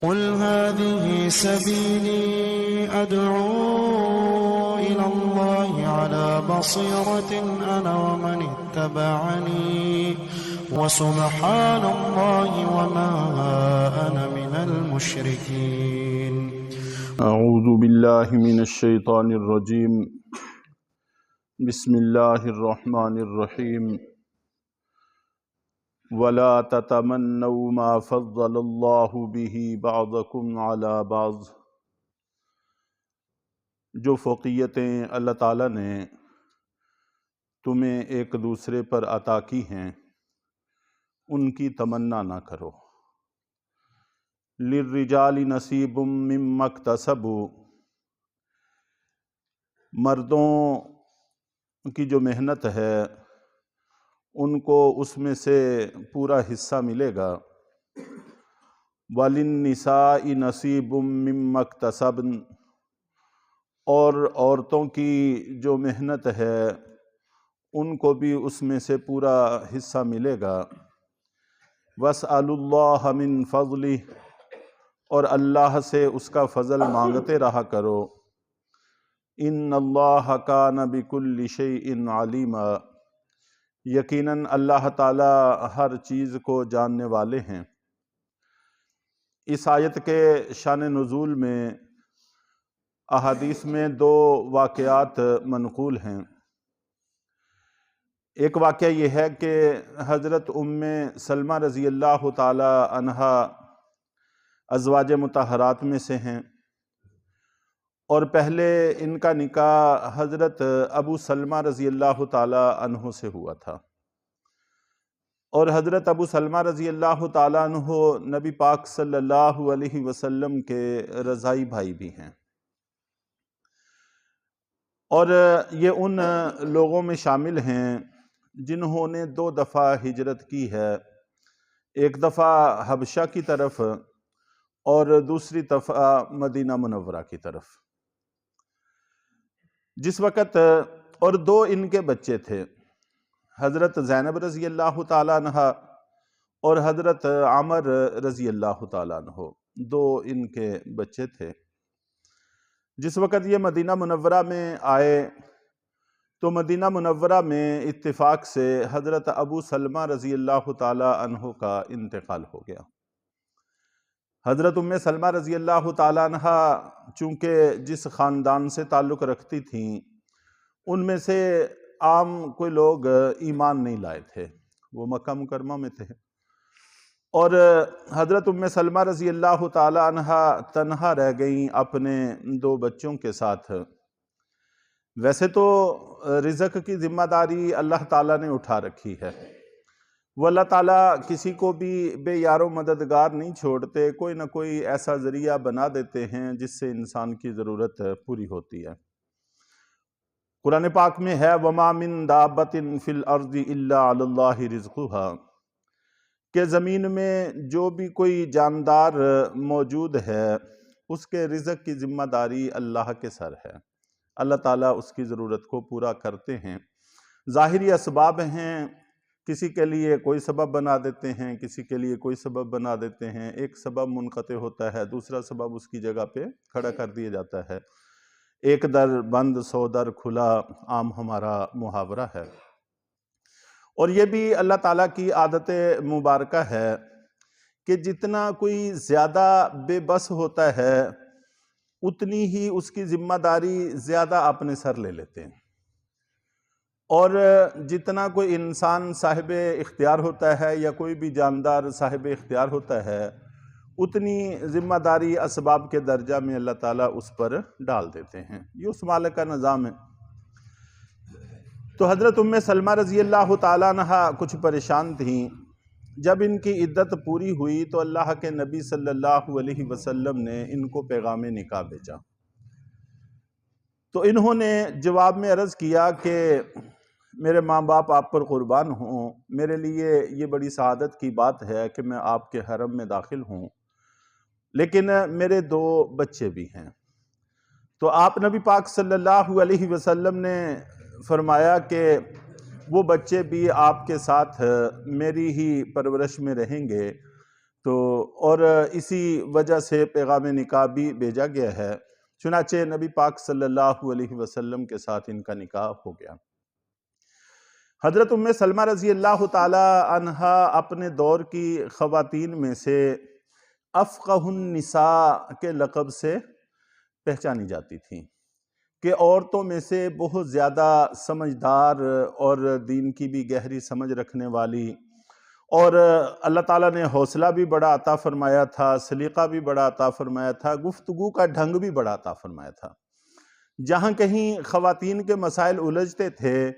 قل هذه سبيلي أدعو إلى الله على بصيرة أنا ومن اتبعني وسبحان الله وما أنا من المشركين. اعوذ باللہ من الشیطان الرجیم بسم اللہ الرحمن الرحیم ولا تتمنوا ما فضل اللہ به بعضکم علی بعض۔ جو فوقیتیں اللہ تعالیٰ نے تمہیں ایک دوسرے پر عطا کی ہیں ان کی تمنا نہ کرو۔ للرجال نصیب مما اکتسبوا، مردوں کی جو محنت ہے ان کو اس میں سے پورا حصہ ملے گا۔ وَلِلنِّسَاءِ نَصِيبٌ مِّمَّا اكْتَسَبْنَ، اور عورتوں کی جو محنت ہے ان کو بھی اس میں سے پورا حصہ ملے گا۔ وَاسْأَلُوا اللَّهَ مِن فَضْلِهِ، اور اللہ سے اس کا فضل مانگتے رہا کرو۔ ان اللہ کان بکل شیء علیما، یقیناً اللہ تعالی ہر چیز کو جاننے والے ہیں۔ اس آیت کے شان نزول میں احادیث میں دو واقعات منقول ہیں۔ ایک واقعہ یہ ہے کہ حضرت ام سلمہ رضی اللہ تعالی عنہا ازواج مطہرات میں سے ہیں، اور پہلے ان کا نکاح حضرت ابو سلمہ رضی اللہ تعالی عنہ سے ہوا تھا، اور حضرت ابو سلمہ رضی اللہ تعالی عنہ نبی پاک صلی اللہ علیہ وسلم کے رضائی بھائی بھی ہیں، اور یہ ان لوگوں میں شامل ہیں جنہوں نے 2 دفعہ ہجرت کی ہے، ایک دفعہ حبشہ کی طرف اور دوسری دفعہ مدینہ منورہ کی طرف۔ جس وقت اور 2 ان کے بچے تھے، حضرت زینب رضی اللہ تعالیٰ عنہ اور حضرت عمر رضی اللہ تعالیٰ عنہ، 2 ان کے بچے تھے۔ جس وقت یہ مدینہ منورہ میں آئے تو مدینہ منورہ میں اتفاق سے حضرت ابو سلمہ رضی اللہ تعالیٰ عنہ کا انتقال ہو گیا۔ حضرت ام سلمہ رضی اللہ تعالیٰ عنہ چونکہ جس خاندان سے تعلق رکھتی تھیں ان میں سے عام کوئی لوگ ایمان نہیں لائے تھے، وہ مکہ مکرمہ میں تھے، اور حضرت ام سلمہ رضی اللہ تعالیٰ عنہ تنہا رہ گئیں اپنے 2 بچوں کے ساتھ۔ ویسے تو رزق کی ذمہ داری اللہ تعالیٰ نے اٹھا رکھی ہے، وہ اللہ تعالیٰ کسی کو بھی بے یار و مددگار نہیں چھوڑتے، کوئی نہ کوئی ایسا ذریعہ بنا دیتے ہیں جس سے انسان کی ضرورت پوری ہوتی ہے۔ قرآن پاک میں ہے وَمَا مِن دَابَّةٍ فِي الْأَرْضِ إِلَّا عَلَى اللَّهِ رِزْقُهَا، کہ زمین میں جو بھی کوئی جاندار موجود ہے اس کے رزق کی ذمہ داری اللہ کے سر ہے، اللہ تعالیٰ اس کی ضرورت کو پورا کرتے ہیں۔ ظاہری اسباب ہیں، کسی کے لیے کوئی سبب بنا دیتے ہیں، کسی کے لیے کوئی سبب بنا دیتے ہیں، ایک سبب منقطع ہوتا ہے دوسرا سبب اس کی جگہ پہ کھڑا کر دیا جاتا ہے۔ ایک در بند 100 در کھلا عام ہمارا محاورہ ہے، اور یہ بھی اللہ تعالیٰ کی عادت مبارکہ ہے کہ جتنا کوئی زیادہ بے بس ہوتا ہے اتنی ہی اس کی ذمہ داری زیادہ اپنے سر لے لیتے ہیں، اور جتنا کوئی انسان صاحب اختیار ہوتا ہے یا کوئی بھی جاندار صاحب اختیار ہوتا ہے اتنی ذمہ داری اسباب کے درجہ میں اللہ تعالیٰ اس پر ڈال دیتے ہیں، یہ اس مالک کا نظام ہے۔ تو حضرت ام سلمہ رضی اللہ تعالیٰ عنہ کچھ پریشان تھیں۔ جب ان کی عدت پوری ہوئی تو اللہ کے نبی صلی اللہ علیہ وسلم نے ان کو پیغام نکاح بھیجا، تو انہوں نے جواب میں عرض کیا کہ میرے ماں باپ آپ پر قربان ہوں، میرے لیے یہ بڑی سعادت کی بات ہے کہ میں آپ کے حرم میں داخل ہوں، لیکن میرے 2 بچے بھی ہیں۔ تو آپ نبی پاک صلی اللہ علیہ وسلم نے فرمایا کہ وہ بچے بھی آپ کے ساتھ میری ہی پرورش میں رہیں گے، تو اور اسی وجہ سے پیغام نکاح بھی بھیجا گیا ہے، چنانچہ نبی پاک صلی اللہ علیہ وسلم کے ساتھ ان کا نکاح ہو گیا۔ حضرت ام سلمہ رضی اللہ تعالی عنہا اپنے دور کی خواتین میں سے افقہ النساء کے لقب سے پہچانی جاتی تھیں کہ عورتوں میں سے بہت زیادہ سمجھدار اور دین کی بھی گہری سمجھ رکھنے والی، اور اللہ تعالیٰ نے حوصلہ بھی بڑا عطا فرمایا تھا، سلیقہ بھی بڑا عطا فرمایا تھا، گفتگو کا ڈھنگ بھی بڑا عطا فرمایا تھا۔ جہاں کہیں خواتین کے مسائل الجھتے تھے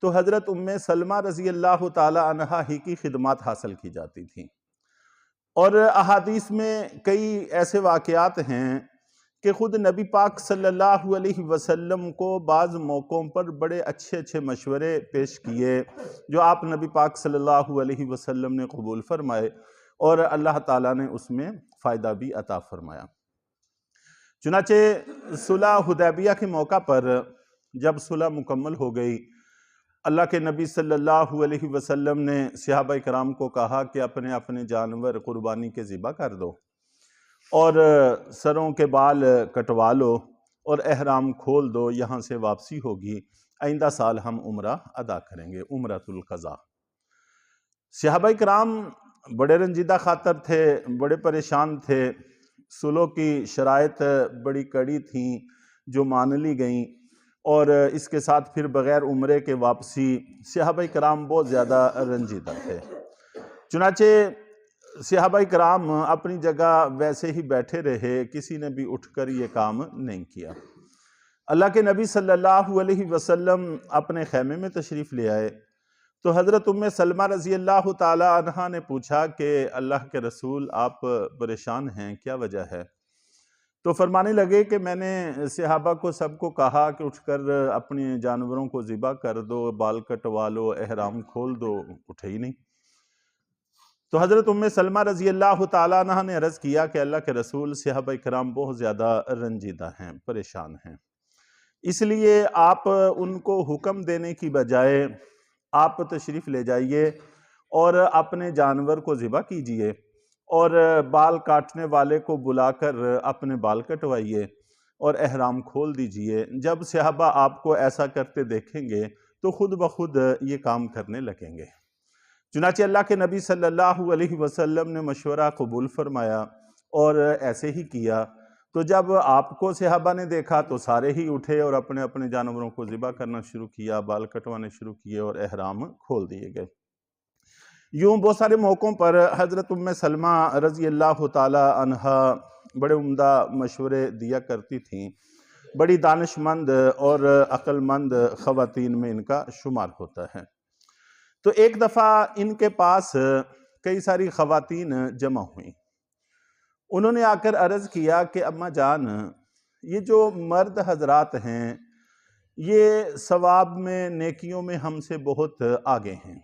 تو حضرت ام سلمہ رضی اللہ تعالی عنہا ہی کی خدمات حاصل کی جاتی تھیں، اور احادیث میں کئی ایسے واقعات ہیں کہ خود نبی پاک صلی اللہ علیہ وسلم کو بعض موقعوں پر بڑے اچھے اچھے مشورے پیش کیے جو آپ نبی پاک صلی اللہ علیہ وسلم نے قبول فرمائے، اور اللہ تعالیٰ نے اس میں فائدہ بھی عطا فرمایا۔ چنانچہ صلح حدیبیہ کے موقع پر جب صلح مکمل ہو گئی، اللہ کے نبی صلی اللہ علیہ وسلم نے صحابہ کرام کو کہا کہ اپنے اپنے جانور قربانی کے ذبح کر دو اور سروں کے بال کٹوا لو اور احرام کھول دو، یہاں سے واپسی ہوگی، آئندہ سال ہم عمرہ ادا کریں گے، عمرۃ القضاء۔ صحابہ کرام بڑے رنجیدہ خاطر تھے، بڑے پریشان تھے، صلح کی شرائط بڑی کڑی تھیں جو مان لی گئیں، اور اس کے ساتھ پھر بغیر عمرے کے واپسی، صحابہ کرام بہت زیادہ رنجیدہ تھے۔ چنانچہ صحابہ کرام اپنی جگہ ویسے ہی بیٹھے رہے، کسی نے بھی اٹھ کر یہ کام نہیں کیا۔ اللہ کے نبی صلی اللہ علیہ وسلم اپنے خیمے میں تشریف لے آئے تو حضرت ام سلمہ رضی اللہ تعالی عنہا نے پوچھا کہ اللہ کے رسول آپ پریشان ہیں، کیا وجہ ہے؟ تو فرمانے لگے کہ میں نے صحابہ کو سب کو کہا کہ اٹھ کر اپنے جانوروں کو ذبح کر دو، بال کٹوا لو، احرام کھول دو، اٹھے ہی نہیں۔ تو حضرت ام سلمہ رضی اللہ تعالیٰ عنہ نے عرض کیا کہ اللہ کے رسول، صحابہ کرام بہت زیادہ رنجیدہ ہیں، پریشان ہیں، اس لیے آپ ان کو حکم دینے کی بجائے آپ تشریف لے جائیے اور اپنے جانور کو ذبح کیجئے اور بال کاٹنے والے کو بلا کر اپنے بال کٹوائیے اور احرام کھول دیجئے۔ جب صحابہ آپ کو ایسا کرتے دیکھیں گے تو خود بخود یہ کام کرنے لگیں گے۔ چنانچہ اللہ کے نبی صلی اللہ علیہ وسلم نے مشورہ قبول فرمایا اور ایسے ہی کیا۔ تو جب آپ کو صحابہ نے دیکھا تو سارے ہی اٹھے اور اپنے اپنے جانوروں کو ذبح کرنا شروع کیا، بال کٹوانے شروع کیے اور احرام کھول دیے گئے۔ یوں بہت سارے موقعوں پر حضرت ام سلمہ رضی اللہ تعالی عنہا بڑے عمدہ مشورے دیا کرتی تھیں، بڑی دانش مند اور عقل مند خواتین میں ان کا شمار ہوتا ہے۔ تو ایک دفعہ ان کے پاس کئی ساری خواتین جمع ہوئیں، انہوں نے آ کر عرض کیا کہ اماں جان، یہ جو مرد حضرات ہیں یہ ثواب میں، نیکیوں میں ہم سے بہت آگے ہیں،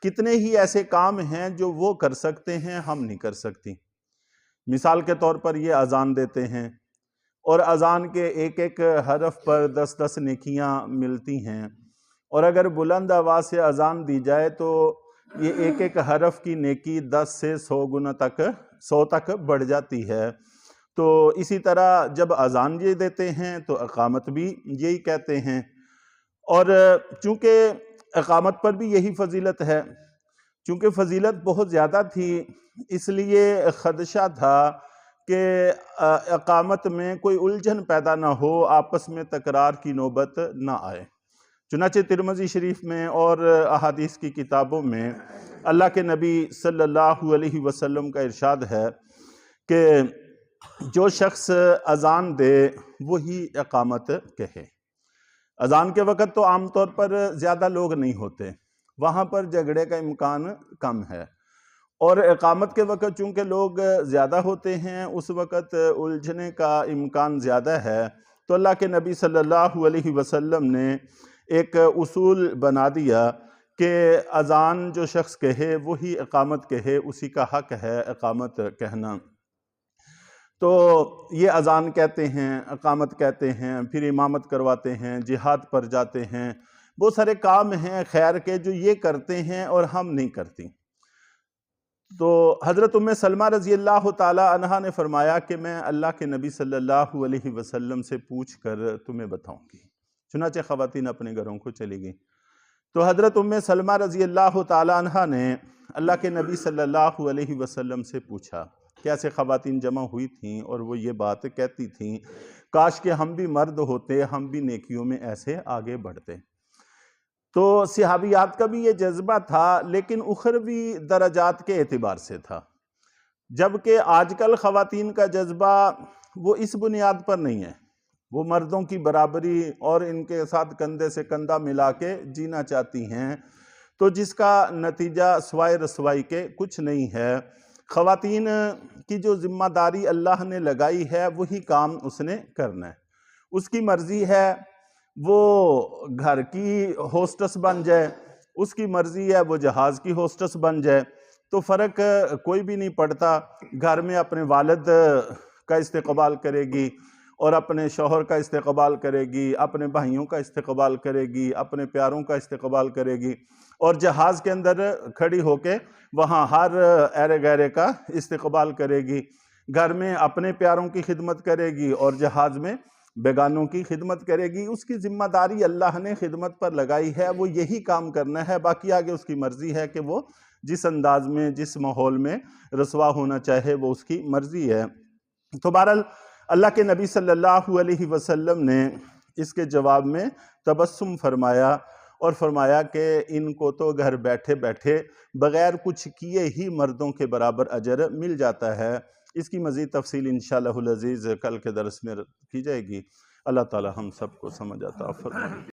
کتنے ہی ایسے کام ہیں جو وہ کر سکتے ہیں ہم نہیں کر سکتی۔ مثال کے طور پر یہ اذان دیتے ہیں اور اذان کے ایک ایک حرف پر 10 نیکیاں ملتی ہیں، اور اگر بلند آواز سے اذان دی جائے تو یہ ایک ایک حرف کی نیکی 10 سے 100 گنا تک 100 تک بڑھ جاتی ہے۔ تو اسی طرح جب اذان یہ دیتے ہیں تو اقامت بھی یہی کہتے ہیں، اور چونکہ اقامت پر بھی یہی فضیلت ہے، چونکہ فضیلت بہت زیادہ تھی اس لیے خدشہ تھا کہ اقامت میں کوئی الجھن پیدا نہ ہو، آپس میں تکرار کی نوبت نہ آئے۔ چنانچہ ترمذی شریف میں اور احادیث کی کتابوں میں اللہ کے نبی صلی اللہ علیہ وسلم کا ارشاد ہے کہ جو شخص اذان دے وہی اقامت کہے۔ اذان کے وقت تو عام طور پر زیادہ لوگ نہیں ہوتے، وہاں پر جھگڑے کا امکان کم ہے، اور اقامت کے وقت چونکہ لوگ زیادہ ہوتے ہیں اس وقت الجھنے کا امکان زیادہ ہے۔ تو اللہ کے نبی صلی اللہ علیہ وسلم نے ایک اصول بنا دیا کہ اذان جو شخص کہے وہی اقامت کہے، اسی کا حق ہے اقامت کہنا۔ تو یہ اذان کہتے ہیں، اقامت کہتے ہیں، پھر امامت کرواتے ہیں، جہاد پر جاتے ہیں، بہت سارے کام ہیں خیر کے جو یہ کرتے ہیں اور ہم نہیں کرتی۔ تو حضرت ام سلمہ رضی اللہ تعالی عنہا نے فرمایا کہ میں اللہ کے نبی صلی اللہ علیہ وسلم سے پوچھ کر تمہیں بتاؤں گی۔ چنانچہ خواتین اپنے گھروں کو چلی گئیں۔ تو حضرت ام سلمہ رضی اللہ تعالی عنہا نے اللہ کے نبی صلی اللہ علیہ وسلم سے پوچھا کہ ایسے خواتین جمع ہوئی تھیں اور وہ یہ بات کہتی تھیں کاش کہ ہم بھی مرد ہوتے، ہم بھی نیکیوں میں ایسے آگے بڑھتے۔ تو صحابیات کا بھی یہ جذبہ تھا، لیکن اخروی درجات کے اعتبار سے تھا، جبکہ آج کل خواتین کا جذبہ وہ اس بنیاد پر نہیں ہے، وہ مردوں کی برابری اور ان کے ساتھ کندھے سے کندھا ملا کے جینا چاہتی ہیں، تو جس کا نتیجہ سوائے رسوائی کے کچھ نہیں ہے۔ خواتین کی جو ذمہ داری اللہ نے لگائی ہے وہی کام اس نے کرنا ہے، اس کی مرضی ہے وہ گھر کی ہوسٹس بن جائے، اس کی مرضی ہے وہ جہاز کی ہوسٹس بن جائے، تو فرق کوئی بھی نہیں پڑتا۔ گھر میں اپنے والد کا استقبال کرے گی اور اپنے شوہر کا استقبال کرے گی، اپنے بھائیوں کا استقبال کرے گی، اپنے پیاروں کا استقبال کرے گی، اور جہاز کے اندر کھڑی ہو کے وہاں ہر ایرے گیرے کا استقبال کرے گی۔ گھر میں اپنے پیاروں کی خدمت کرے گی اور جہاز میں بیگانوں کی خدمت کرے گی۔ اس کی ذمہ داری اللہ نے خدمت پر لگائی ہے، وہ یہی کام کرنا ہے، باقی آگے اس کی مرضی ہے کہ وہ جس انداز میں جس ماحول میں رسوا ہونا چاہے وہ اس کی مرضی ہے۔ تو بہرحال اللہ کے نبی صلی اللہ علیہ وسلم نے اس کے جواب میں تبسم فرمایا اور فرمایا کہ ان کو تو گھر بیٹھے بیٹھے بغیر کچھ کیے ہی مردوں کے برابر اجر مل جاتا ہے۔ اس کی مزید تفصیل انشاءاللہ العزیز کل کے درس میں کی جائے گی۔ اللہ تعالی ہم سب کو سمجھ عطا فرمائے۔